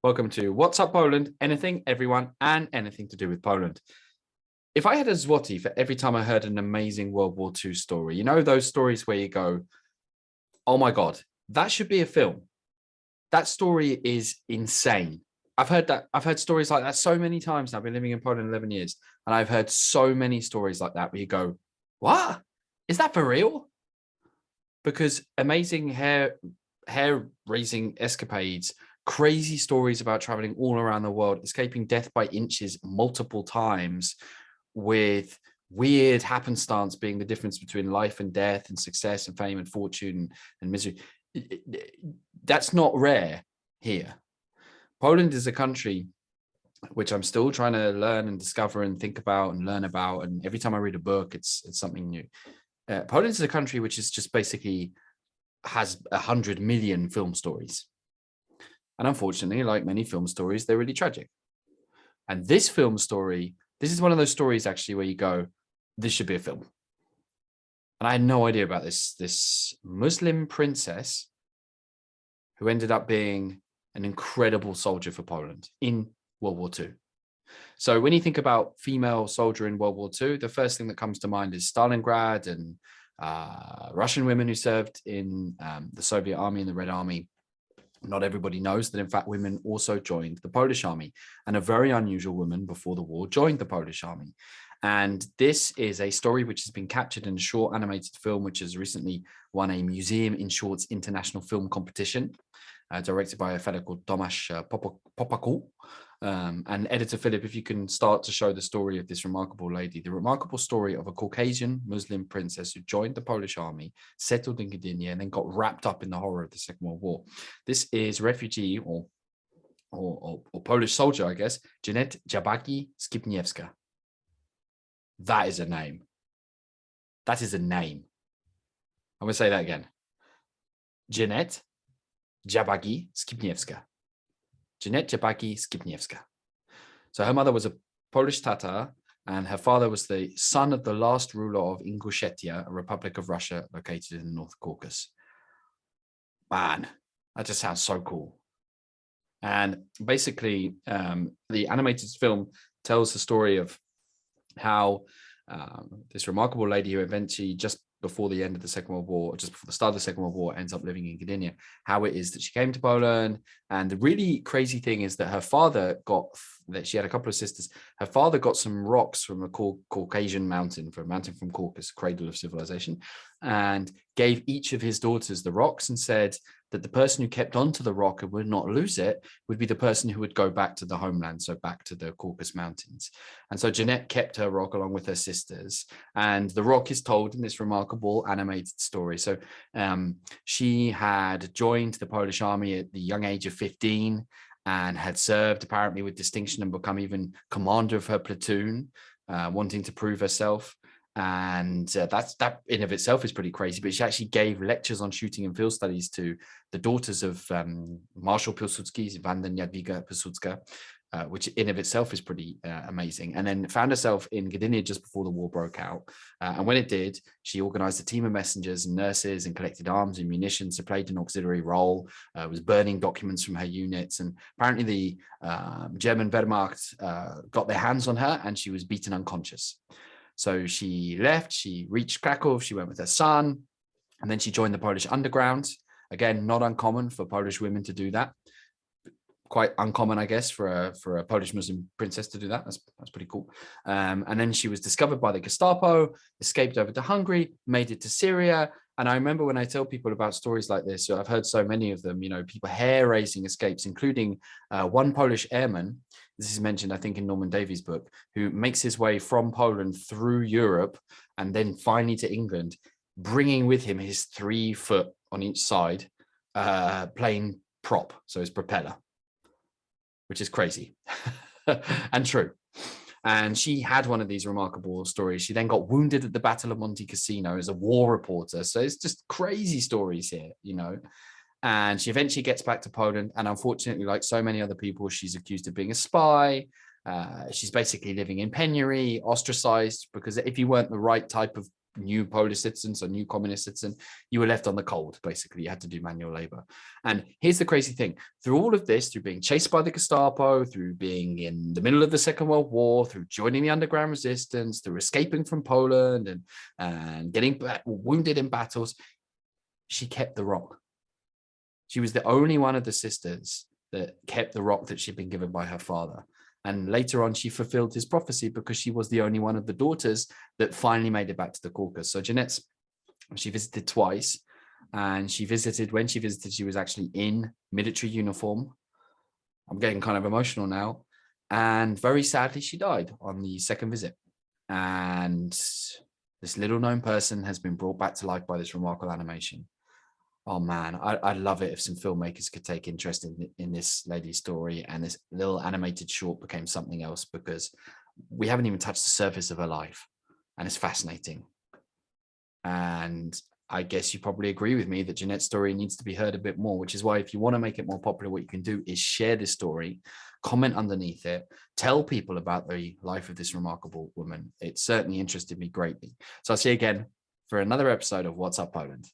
Welcome to What's Up Poland, anything, everyone, and anything to do with Poland. If I had a zloty for every time I heard an amazing World War II story, you know, those stories where you go, oh my God, that should be a film. That story is insane. I've heard stories like that so many times now. I've been living in Poland 11 years, and I've heard so many stories like that where you go, what? Is that for real? Because amazing hair-raising escapades, crazy stories about traveling all around the world, escaping death by inches multiple times, with weird happenstance being the difference between life and death and success and fame and fortune and misery. That's not rare here. Poland is a country which I'm still trying to learn and discover and think about and learn about. And every time I read a book, it's something new. Poland is a country which is just basically has 100 million film stories. And unfortunately, like many film stories, they're really tragic. And this film story, this is one of those stories actually where you go, this should be a film. And I had no idea about this Muslim princess who ended up being an incredible soldier for Poland in World War II. So when you think about female soldier in World War II, the first thing that comes to mind is Stalingrad and Russian women who served in the Soviet army and the Red Army. Not everybody knows that, in fact, women also joined the Polish army, and a very unusual woman before the war joined the Polish army. And this is a story which has been captured in a short animated film, which has recently won a Museum in Shorts International Film Competition, directed by a fellow called Tomasz Popakul. And editor Philip, if you can start to show the story of this remarkable lady, the remarkable story of a Caucasian Muslim princess who joined the Polish army, settled in Gdynia, and then got wrapped up in the horror of the Second World War. This is refugee or Polish soldier, I guess, Janet Jabaki Skipniewska. That is a name. That is a name. I'm going to say that again. Janet Jabagi Skipniewska. Janet Jabagi Skipniewska. So her mother was a Polish Tatar, and her father was the son of the last ruler of Ingushetia, a republic of Russia located in the North Caucasus. Man, that just sounds so cool. And basically, the animated film tells the story of how this remarkable lady who eventually, just before the end of the Second World War, just before the start of the Second World War, ends up living in Gdynia, how it is that she came to Poland. And the really crazy thing is that her father she had a couple of sisters. Her father got some rocks from a Caucasian mountain, from a mountain from Caucasus, cradle of civilization, and gave each of his daughters the rocks and said that the person who kept onto the rock and would not lose it would be the person who would go back to the homeland, so back to the Caucasus Mountains. And so Jeanette kept her rock along with her sisters, and the rock is told in this remarkable animated story. So she had joined the Polish army at the young age of 15 and had served apparently with distinction and become even commander of her platoon, wanting to prove herself. And that in of itself is pretty crazy. But she actually gave lectures on shooting and field studies to the daughters of Marshal Pilsudski, Wanda and Jadwiga Pilsudska, which in of itself is pretty amazing. And then found herself in Gdynia just before the war broke out. And when it did, she organized a team of messengers and nurses and collected arms and munitions. So played an auxiliary role, was burning documents from her units. And apparently the German Wehrmacht got their hands on her and she was beaten unconscious. So she left, she reached Krakow, she went with her son, and then she joined the Polish underground. Again, not uncommon for Polish women to do that. Quite uncommon, I guess, for a Polish Muslim princess to do that. That's pretty cool. And then she was discovered by the Gestapo, escaped over to Hungary, made it to Syria. And I remember when I tell people about stories like this, I've heard so many of them, you know, people hair-raising escapes, including one Polish airman. This is mentioned, I think, in Norman Davies' book, who makes his way from Poland through Europe and then finally to England, bringing with him his 3 foot on each side plane prop, so his propeller, which is crazy and true. And she had one of these remarkable stories. She then got wounded at the Battle of Monte Cassino as a war reporter. So it's just crazy stories here, you know. And she eventually gets back to Poland. And unfortunately, like so many other people, she's accused of being a spy. She's basically living in penury, ostracized, because if you weren't the right type of new Polish citizen, so new communist citizen, you were left on the cold. Basically, you had to do manual labor. And here's the crazy thing: through all of this, through being chased by the Gestapo, through being in the middle of the Second World War, through joining the underground resistance, through escaping from Poland and getting wounded in battles, she kept the rock. She was the only one of the sisters that kept the rock that she'd been given by her father. And later on, she fulfilled his prophecy because she was the only one of the daughters that finally made it back to the Caucasus. So Jeanette's, she visited twice, and when she visited, she was actually in military uniform. I'm getting kind of emotional now. And very sadly, she died on the second visit. And this little known person has been brought back to life by this remarkable animation. Oh man, I'd love it if some filmmakers could take interest in this lady's story, and this little animated short became something else, because we haven't even touched the surface of her life, and it's fascinating. And I guess you probably agree with me that Jeanette's story needs to be heard a bit more, which is why if you want to make it more popular, what you can do is share this story, comment underneath it, tell people about the life of this remarkable woman. It certainly interested me greatly. So I'll see you again for another episode of What's Up Poland.